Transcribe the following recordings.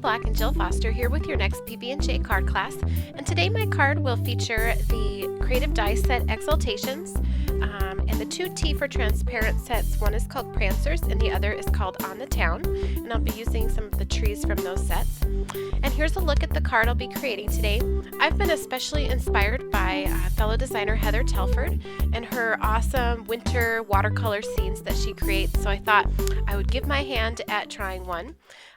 Black and Jill Foster here with your next PB&J card class, and today my card will feature the Creative Die Set Exaltations and the two T for transparent sets. One is called Prancers and the other is called On the Town, and I'll be using some of the trees from those sets. And here's a look at the card I'll be creating today. I've been especially inspired by fellow designer Heather Telford and her awesome winter watercolor scenes that she creates, so I thought I would give my hand at trying one.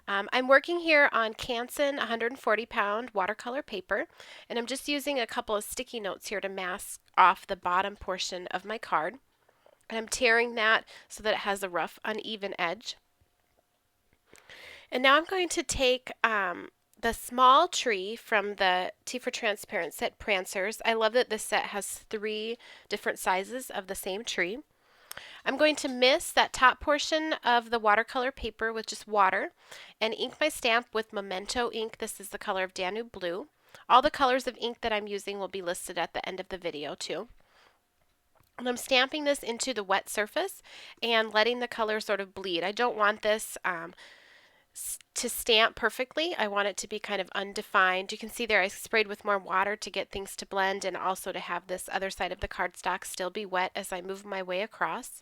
I'm working here on Canson 140-pound watercolor paper, and I'm just using a couple of sticky notes here to mask off the bottom portion of my card. And I'm tearing that so that it has a rough, uneven edge. And now I'm going to take the small tree from the T for Transparent set, Prancers. I love that this set has 3 different sizes of the same tree. I'm going to mist that top portion of the watercolor paper with just water and ink my stamp with Memento ink. This is the color of Danube Blue. All the colors of ink that I'm using will be listed at the end of the video too. And I'm stamping this into the wet surface and letting the color sort of bleed. I don't want this to stamp perfectly. I want it to be kind of undefined. You can see there I sprayed with more water to get things to blend and also to have this other side of the cardstock still be wet as I move my way across.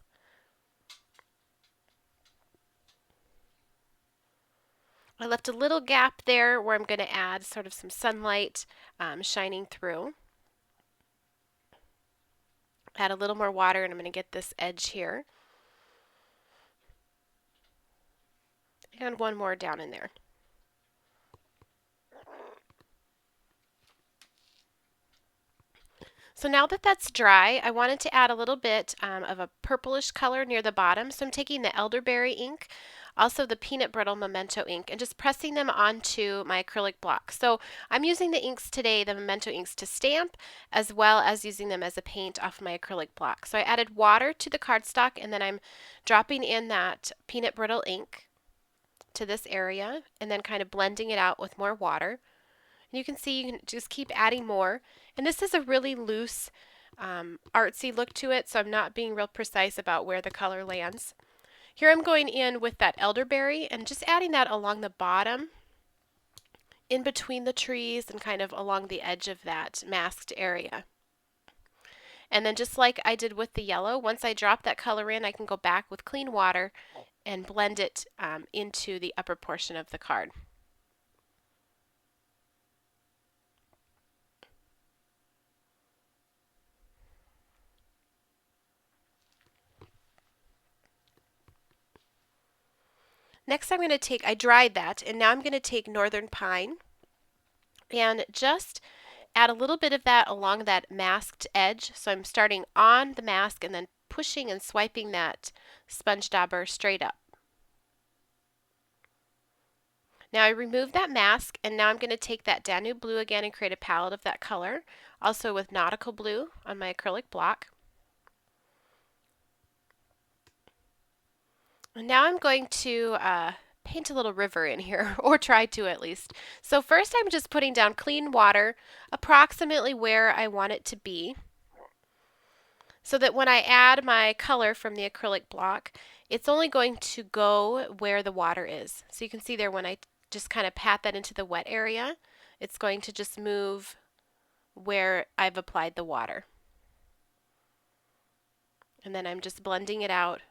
I left a little gap there where I'm going to add sort of some sunlight shining through. Add a little more water and I'm going to get this edge here. And one more down in there. So now that that's dry, I wanted to add a little bit of a purplish color near the bottom. So I'm taking the elderberry ink, also the peanut brittle Memento ink, and just pressing them onto my acrylic block. So I'm using the inks today, the Memento inks, to stamp, as well as using them as a paint off my acrylic block. So I added water to the cardstock, and then I'm dropping in that peanut brittle ink to this area and then kind of blending it out with more water. And you can see you can just keep adding more, and this is a really loose artsy look to it, so I'm not being real precise about where the color lands. Here I'm going in with that elderberry and just adding that along the bottom in between the trees and kind of along the edge of that masked area. And then just like I did with the yellow, once I drop that color in, I can go back with clean water and blend it into the upper portion of the card. Next I'm going to take, I dried that, and now I'm going to take Northern Pine and just add a little bit of that along that masked edge. So I'm starting on the mask and then pushing and swiping that sponge dauber straight up. Now I remove that mask, and now I'm going to take that Danube Blue again and create a palette of that color, also with Nautical Blue on my acrylic block. And now I'm going to paint a little river in here, or try to at least. So first I'm just putting down clean water approximately where I want it to be, so that when I add my color from the acrylic block, it's only going to go where the water is. So you can see there when I just kind of pat that into the wet area, it's going to just move where I've applied the water. And then I'm just blending it out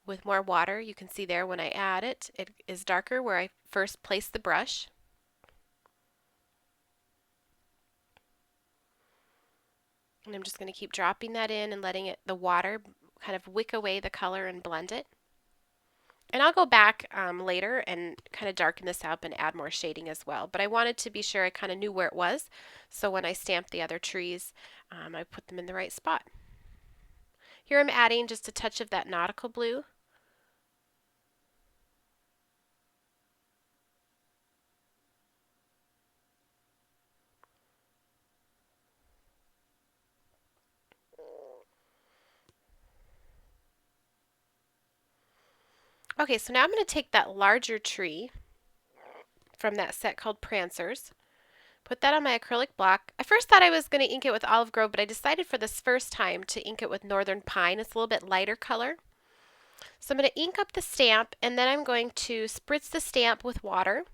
with more water. You can see there when I add it, it is darker where I first placed the brush. And I'm just going to keep dropping that in and letting the water kind of wick away the color and blend it. And I'll go back later and kind of darken this up and add more shading as well. But I wanted to be sure I kind of knew where it was, so when I stamped the other trees, I put them in the right spot. Here I'm adding just a touch of that Nautical Blue. Okay, so now I'm going to take that larger tree from that set called Prancers, put that on my acrylic block. I first thought I was going to ink it with Olive Grove, but I decided for this first time to ink it with Northern Pine. It's a little bit lighter color. So I'm going to ink up the stamp, and then I'm going to spritz the stamp with water.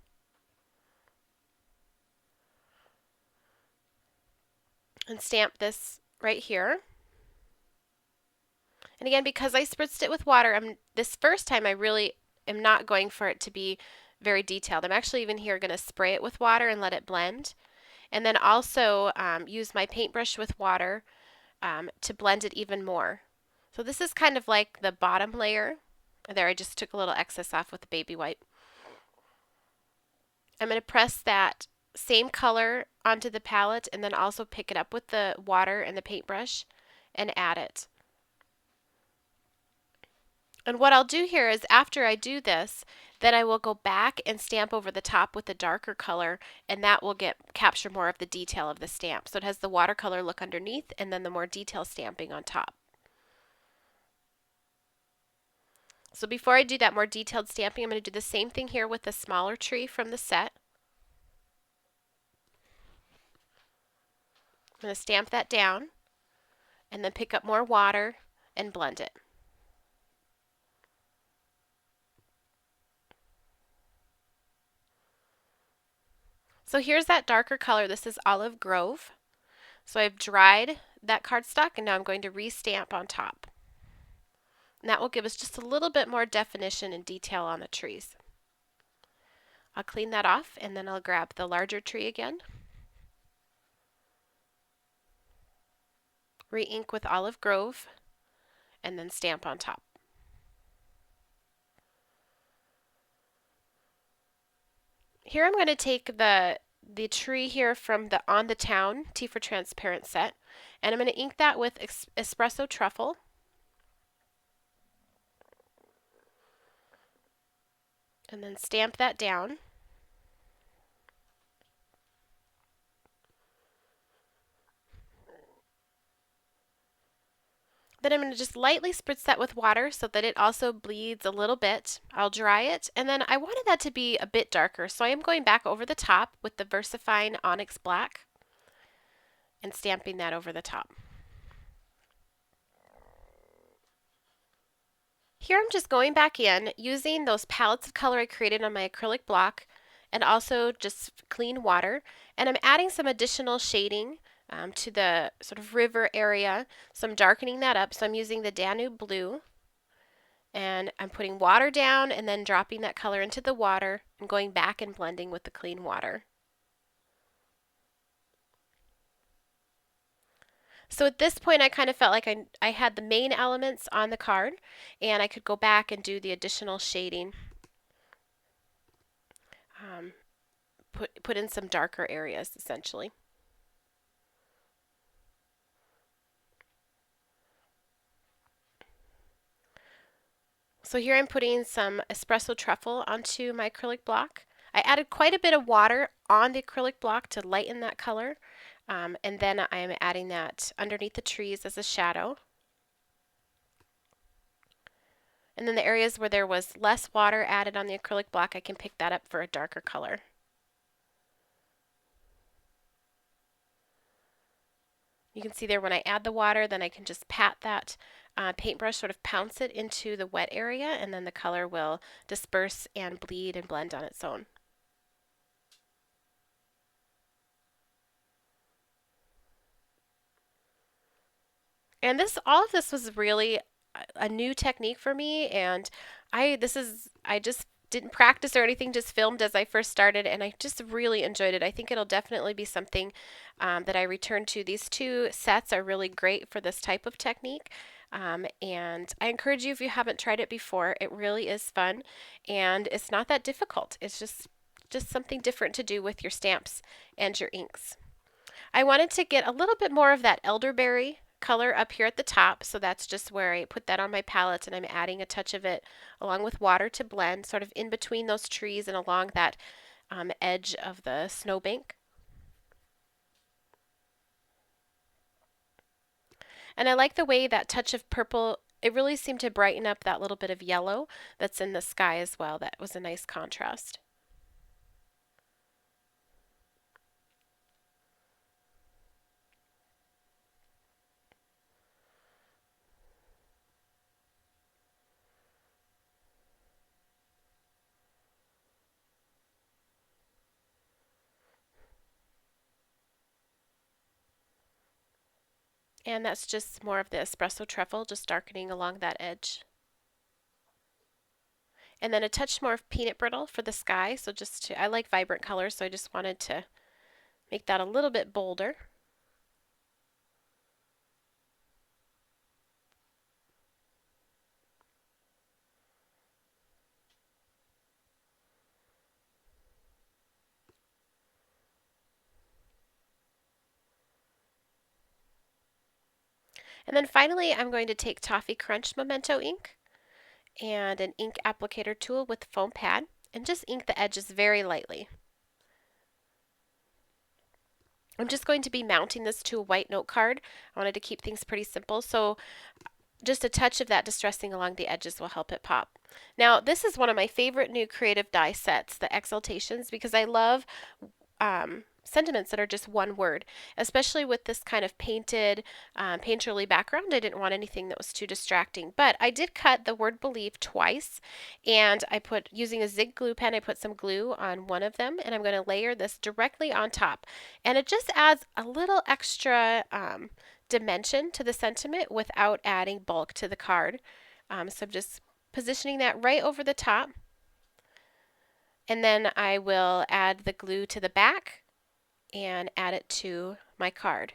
And stamp this right here. And again, because I spritzed it with water, this first time I really am not going for it to be very detailed. I'm actually even here going to spray it with water and let it blend. And then also use my paintbrush with water to blend it even more. So this is kind of like the bottom layer. There, I just took a little excess off with a baby wipe. I'm going to press that same color onto the palette and then also pick it up with the water and the paintbrush and add it. And what I'll do here is after I do this, then I will go back and stamp over the top with a darker color, and that will capture more of the detail of the stamp. So it has the watercolor look underneath and then the more detailed stamping on top. So before I do that more detailed stamping, I'm going to do the same thing here with the smaller tree from the set. I'm going to stamp that down and then pick up more water and blend it. So here's that darker color. This is Olive Grove. So I've dried that cardstock and now I'm going to re-stamp on top. And that will give us just a little bit more definition and detail on the trees. I'll clean that off and then I'll grab the larger tree again. Re-ink with Olive Grove and then stamp on top. Here I'm going to take the tree here from the On the Town Tea for Transparent set, and I'm going to ink that with espresso truffle. And then stamp that down. Then I'm going to just lightly spritz that with water so that it also bleeds a little bit. I'll dry it, and then I wanted that to be a bit darker, so I am going back over the top with the VersaFine Onyx Black and stamping that over the top. Here I'm just going back in using those palettes of color I created on my acrylic block and also just clean water, and I'm adding some additional shading to the sort of river area, so I'm darkening that up. So I'm using the Danube Blue, and I'm putting water down and then dropping that color into the water and going back and blending with the clean water. So at this point I kind of felt like I had the main elements on the card, and I could go back and do the additional shading. Put in some darker areas essentially. So here I'm putting some espresso truffle onto my acrylic block. I added quite a bit of water on the acrylic block to lighten that color, and then I'm adding that underneath the trees as a shadow. And then the areas where there was less water added on the acrylic block, I can pick that up for a darker color. You can see there when I add the water, then I can just pat that paintbrush, sort of pounce it into the wet area, and then the color will disperse and bleed and blend on its own. And all of this was really a new technique for me, and I just didn't practice or anything, just filmed as I first started, and I just really enjoyed it. I think it'll definitely be something that I return to. These two sets are really great for this type of technique, and I encourage you, if you haven't tried it before, it really is fun, and it's not that difficult. It's just something different to do with your stamps and your inks. I wanted to get a little bit more of that elderberry color up here at the top, so that's just where I put that on my palette, and I'm adding a touch of it along with water to blend, sort of in between those trees and along that edge of the snowbank. And I like the way that touch of purple, it really seemed to brighten up that little bit of yellow that's in the sky as well. That was a nice contrast. And that's just more of the espresso truffle, just darkening along that edge. And then a touch more of peanut brittle for the sky. So I like vibrant colors, so I just wanted to make that a little bit bolder. And then finally, I'm going to take Toffee Crunch Memento ink and an ink applicator tool with foam pad and just ink the edges very lightly. I'm just going to be mounting this to a white note card. I wanted to keep things pretty simple, so just a touch of that distressing along the edges will help it pop. Now, this is one of my favorite new creative die sets, the Exaltations, because I love sentiments that are just one word, especially with this kind of painted, painterly background. I didn't want anything that was too distracting, but I did cut the word believe twice, and I put, using a Zig Glue pen, I put some glue on one of them, and I'm going to layer this directly on top, and it just adds a little extra dimension to the sentiment without adding bulk to the card. So I'm just positioning that right over the top, and then I will add the glue to the back and add it to my card.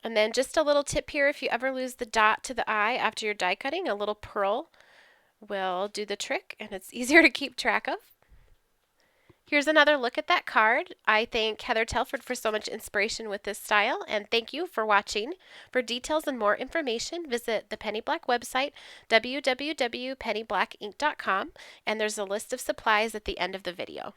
And then just a little tip here, if you ever lose the dot to the I after you're die cutting, a little pearl will do the trick, and it's easier to keep track of. Here's another look at that card. I thank Heather Telford for so much inspiration with this style, and thank you for watching. For details and more information, visit the Penny Black website, www.pennyblackink.com, and there's a list of supplies at the end of the video.